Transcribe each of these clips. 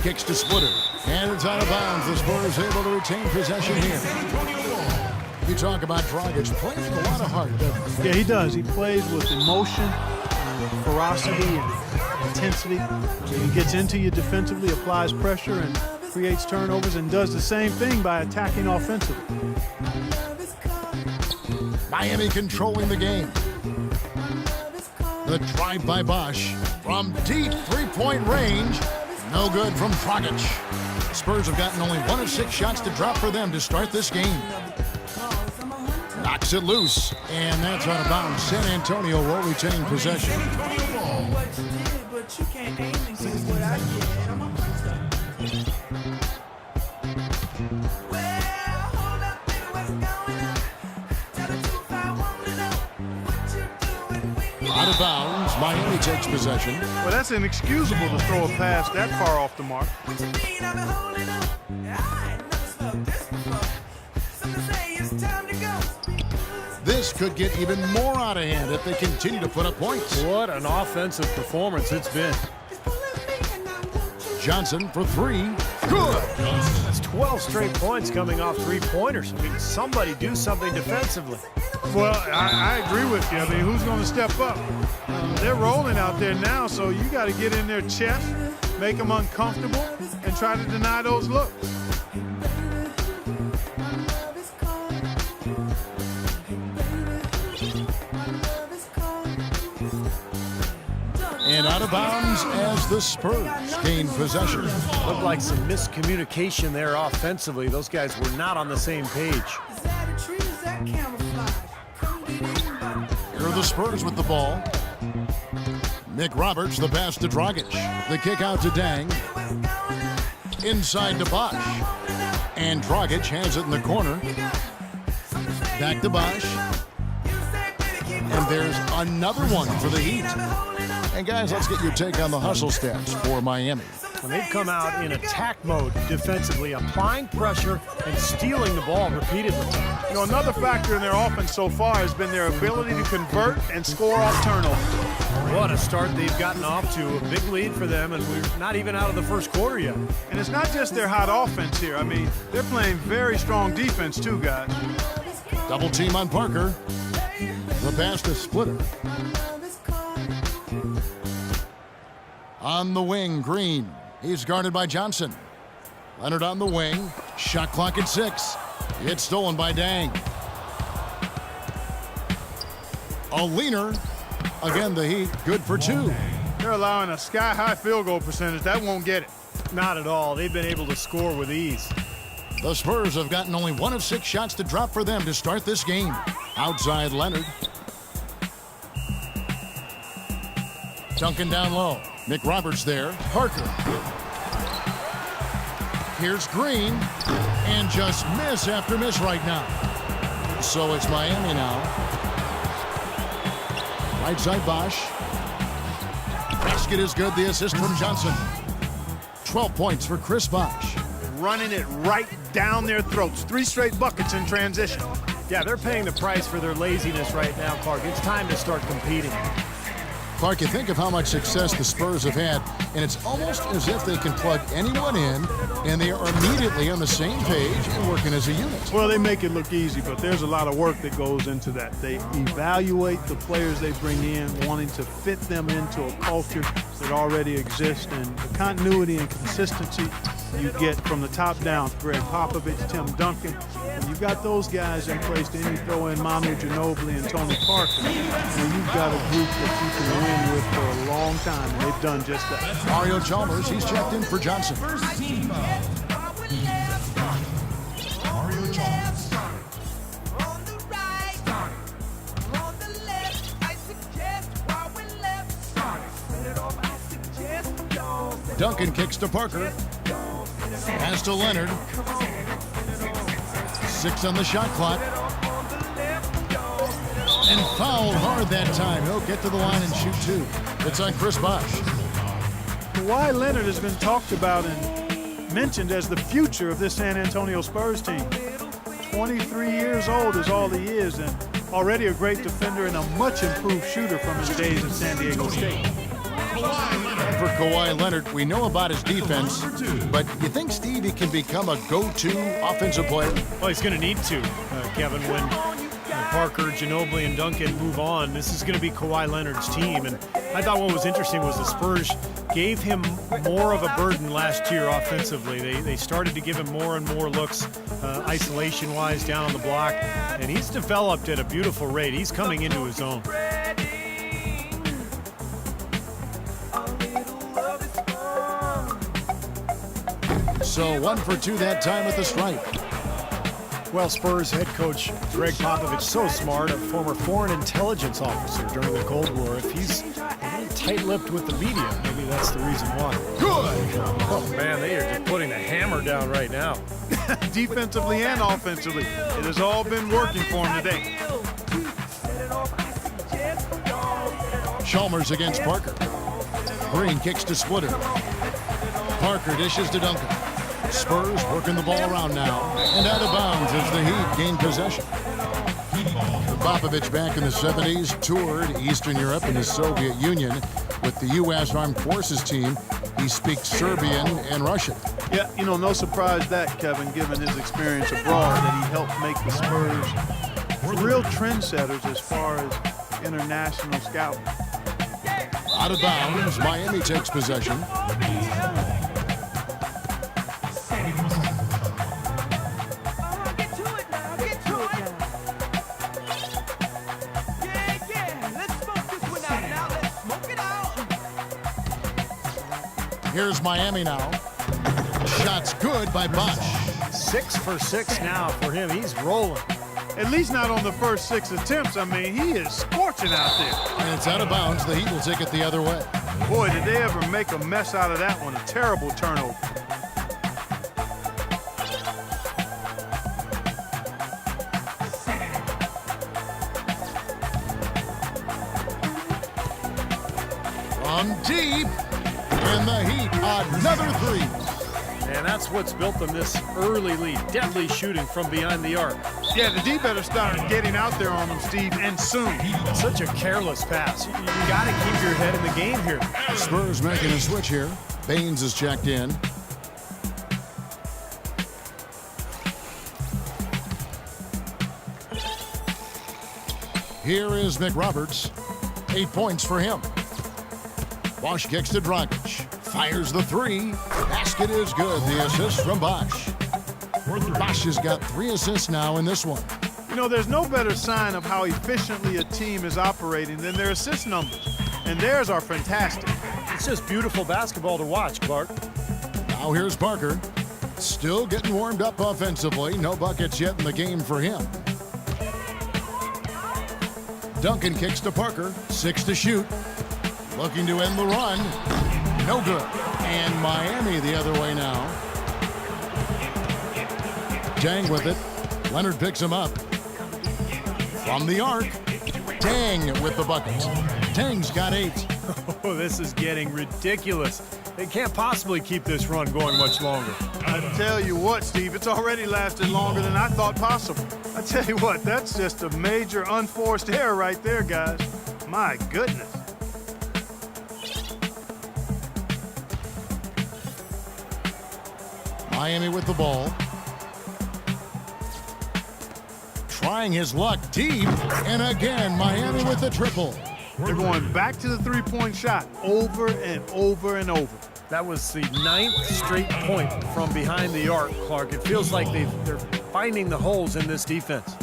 kicks to Splitter. And it's out of bounds. The Spurs able to retain possession here. You talk about Dragic playing with a lot of heart, doesn't he? Yeah, he does. He plays with emotion, ferocity, and intensity. He gets into you defensively, applies pressure, and creates turnovers, and does the same thing by attacking offensively. Miami controlling the game. The drive by Bosh from deep three-point range. No good from Dragic. Spurs have gotten only 1 of 6 shots to drop for them to start this game. Knocks it loose, and that's out of bounds. San Antonio will retain possession. Out of bounds, Miami takes possession. Well, that's inexcusable to throw a pass that far off the mark. This could get even more out of hand if they continue to put up points. What an offensive performance it's been. Johnson for 3. Good. That's 12 straight points coming off three-pointers. I mean, somebody do something defensively. Well, I agree with you. I mean, who's going to step up? They're rolling out there now, so you got to get in their chest, make them uncomfortable, and try to deny those looks. And out of bounds as the Spurs gain possession. Looked like some miscommunication there offensively. Those guys were not on the same page. Here are the Spurs with the ball. Nick Roberts, the pass to Dragic. The kick out to Dang. Inside to Bosh. And Dragic has it in the corner. Back to Bosh. And there's another one for the Heat. And guys, let's get your take on the hustle stats for Miami. When they've come out in attack mode defensively, applying pressure and stealing the ball repeatedly. You know, another factor in their offense so far has been their ability to convert and score off turnovers. What a start they've gotten off to. A big lead for them, and we're not even out of the first quarter yet. And it's not just their hot offense here. I mean, they're playing very strong defense too, guys. Double team on Parker. The pass to Splitter. On the wing, Green. He's guarded by Johnson. Leonard on the wing. Shot clock at 6. It's stolen by Dang. A leaner. Again, the Heat good for 2. They're allowing a sky-high field goal percentage. That won't get it. Not at all. They've been able to score with ease. The Spurs have gotten only 1 of 6 shots to drop for them to start this game. Outside Leonard. Duncan down low. Nick Roberts there. Parker. Here's Green. And just miss after miss right now. So it's Miami now. Right side Bosh. Basket is good. The assist from Johnson. 12 points for Chris Bosh. Running it right down their throats. 3 straight buckets in transition. Yeah, they're paying the price for their laziness right now, Clark. It's time to start competing. Clark, you think of how much success the Spurs have had, and it's almost as if they can plug anyone in, and they are immediately on the same page and working as a unit. Well, they make it look easy, but there's a lot of work that goes into that. They evaluate the players they bring in, wanting to fit them into a culture that already exists, and the continuity and consistency you get from the top down. Greg Popovich, Tim Duncan. When you've got those guys in place, then you throw in Manu Ginobili and Tony Parker, and you've got a group that you can win with for a long time, and they've done just that. Mario Chalmers, he's checked in for Johnson. Duncan kicks to Parker. Pass to Leonard. 6 on the shot clock. And fouled hard that time. He'll get to the line and shoot 2. It's on Chris Bosh. Kawhi Leonard has been talked about and mentioned as the future of this San Antonio Spurs team. 23 years old is all he is, and already a great defender and a much improved shooter from his days at San Diego State. for Kawhi Leonard. We know about his defense, but you think, Steve, he can become a go-to offensive player? Well, he's going to need to, Kevin, when Parker, Ginobili, and Duncan move on. This is going to be Kawhi Leonard's team. And I thought what was interesting was the Spurs gave him more of a burden last year offensively. They started to give him more and more looks isolation-wise down on the block, and he's developed at a beautiful rate. He's coming into his own. So 1 for 2 that time at the stripe. Well, Spurs head coach Greg Popovich, so smart, a former foreign intelligence officer during the Cold War. If he's a little tight-lipped with the media, maybe that's the reason why. Good! Oh, man, they are just putting the hammer down right now. Defensively and offensively, it has all been working for him today. Chalmers against Parker. Green kicks to Splitter. Parker dishes to Duncan. Spurs working the ball around now, and out of bounds as the Heat gain possession. Popovich back in the 70s toured Eastern Europe and the Soviet Union with the U.S. Armed Forces team. He speaks Serbian and Russian. Yeah, you know, no surprise that, Kevin, given his experience abroad, that he helped make the Spurs real trendsetters as far as international scouting. Out of bounds, Miami takes possession. Here's Miami now. Shots good by Bosh. 6 for 6 now for him. He's rolling. At least not on the first 6 attempts. I mean, he is scorching out there. And it's out of bounds. The Heat will take it the other way. Boy, did they ever make a mess out of that one. A terrible turnover. From deep. And the Heat, another 3. And that's what's built them this early lead. Deadly shooting from behind the arc. Yeah, the D better start getting out there on them, Steve, and soon. Such a careless pass. You got to keep your head in the game here. Spurs making a switch here. Baines is checked in. Here is McRoberts. 8 points for him. Bosh kicks to Dragic. Fires the 3. Basket is good. The assist from Bosh. Bosh has got 3 assists now in this one. You know, there's no better sign of how efficiently a team is operating than their assist numbers. And theirs are fantastic. It's just beautiful basketball to watch, Clark. Now here's Parker. Still getting warmed up offensively. No buckets yet in the game for him. Duncan kicks to Parker. 6 to shoot. Looking to end the run. No good. And Miami the other way now. Dang with it. Leonard picks him up. From the arc. Dang with the bucket. Dang's got 8. Oh, this is getting ridiculous. They can't possibly keep this run going much longer. I tell you what, Steve, it's already lasted longer than I thought possible. I tell you what, that's just a major unforced error right there, guys. My goodness. Miami with the ball. Trying his luck deep. And again, Miami with the triple. They're going back to the three-point shot over and over and over. That was the 9th straight point from behind the arc, Clark. It feels like they're finding the holes in this defense.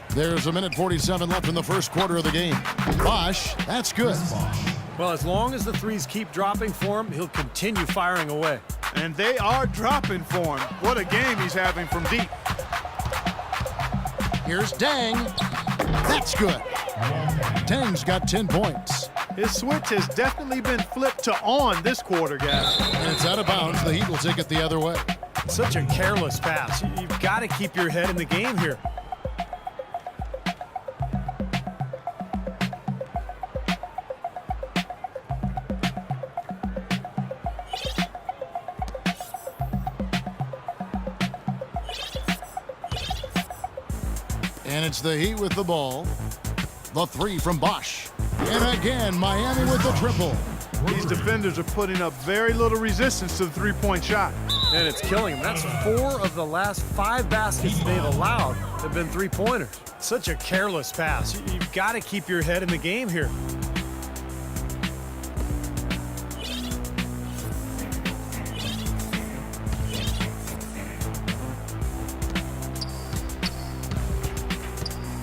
There's 1:47 left in the first quarter of the game. Bosh, that's good. Well, as long as the threes keep dropping for him, he'll continue firing away. And they are dropping for him. What a game he's having from deep. Here's Dang. That's good. Dang's got 10 points. His switch has definitely been flipped to on this quarter, guys. And it's out of bounds. The Heat will take it the other way. Such a careless pass. You've got to keep your head in the game here. And it's the Heat with the ball. The three from Bosch. And again, Miami with the triple. These defenders are putting up very little resistance to the three-point shot. And it's killing them. That's 4 of the last 5 baskets they've allowed have been three-pointers. Such a careless pass. You've got to keep your head in the game here.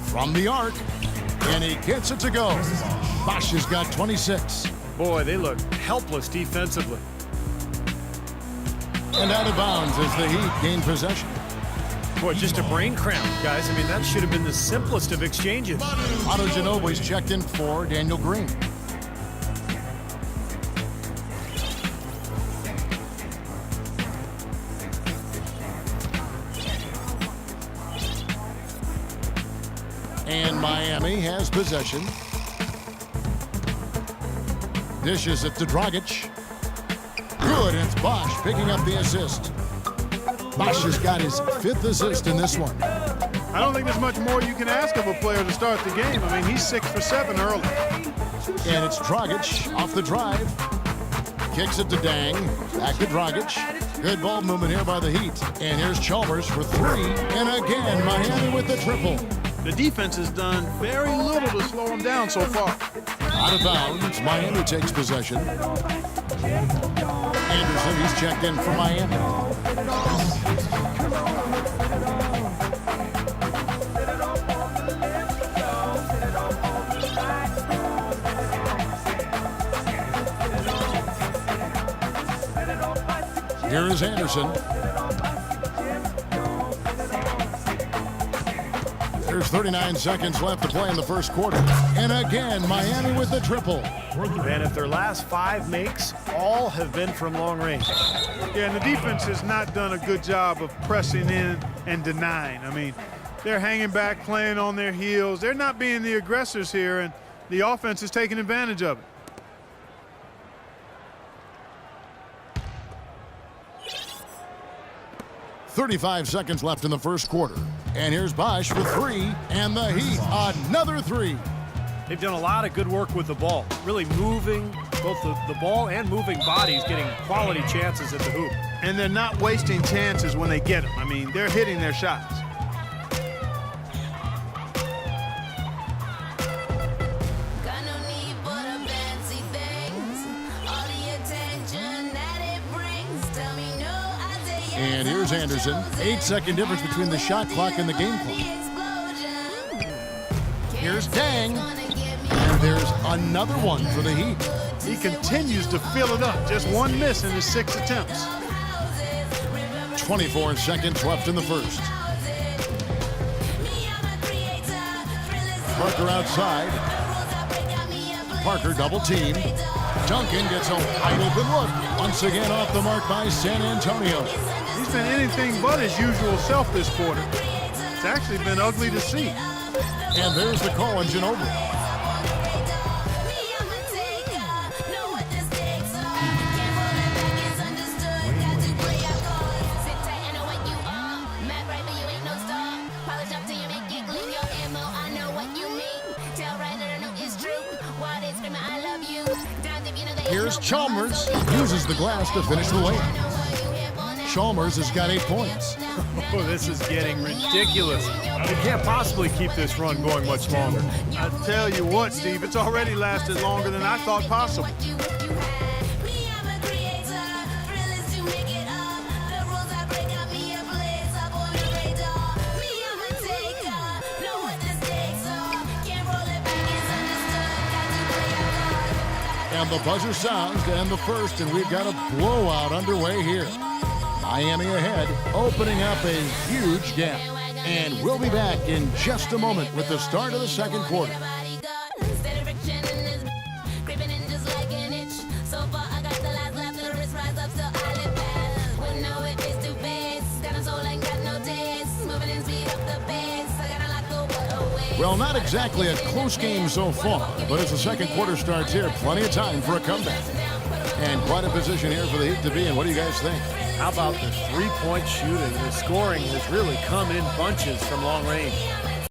From the arc. And he gets it to go. Bosch has got 26. Boy, they look helpless defensively. And out of bounds as the Heat gain possession. Boy, just a brain cramp, guys. I mean, that should have been the simplest of exchanges. Otto Ginobili's checked in for Daniel Green. And Miami has possession. Dishes it to Dragic. Good, and it's Bosch picking up the assist. Bosch has got his 5th assist in this one. I don't think there's much more you can ask of a player to start the game. I mean, he's 6 for 7 early. And it's Dragic off the drive. Kicks it to Dang. Back to Dragic. Good ball movement here by the Heat. And here's Chalmers for 3. And again, Miami with the triple. The defense has done very little to slow him down so far. Out of bounds, Miami takes possession. Anderson, he's checked in for Miami. Here is Anderson. There's 39 seconds left to play in the first quarter. And again, Miami with the triple. And if their last 5 makes, all have been from long range. Yeah, and the defense has not done a good job of pressing in and denying. I mean, they're hanging back, playing on their heels. They're not being the aggressors here, and the offense is taking advantage of it. .35 seconds left in the first quarter. And here's Bosch for 3. And the Heat, another 3. They've done a lot of good work with the ball, really moving both the ball and moving bodies, getting quality chances at the hoop. And they're not wasting chances when they get them. I mean, they're hitting their shots. And here's Anderson. 8-second difference between the shot clock and the game clock. Here's Dang. And there's another one for the Heat. He continues to fill it up. Just 1 miss in his 6 attempts. 24 seconds left in the first. Parker outside. Parker double team. Duncan gets a wide open look. Once again off the mark by San Antonio. He's been anything but his usual self this quarter. It's actually been ugly to see. And there's the call on Ginobili. Here's Chalmers. Uses the glass to finish the layup. Chalmers has got 8 points. Oh, this is getting ridiculous. They can't possibly keep this run going much longer. I tell you what, Steve, it's already lasted longer than I thought possible. And the buzzer sounds to end the first, and we've got a blowout underway here. Miami ahead, opening up a huge gap. And we'll be back in just a moment with the start of the second quarter. Well, not exactly a close game so far, but as the second quarter starts here, plenty of time for a comeback. And quite a position here for the Heat to be in. What do you guys think? How about the three-point shooting? The scoring has really come in bunches from long range.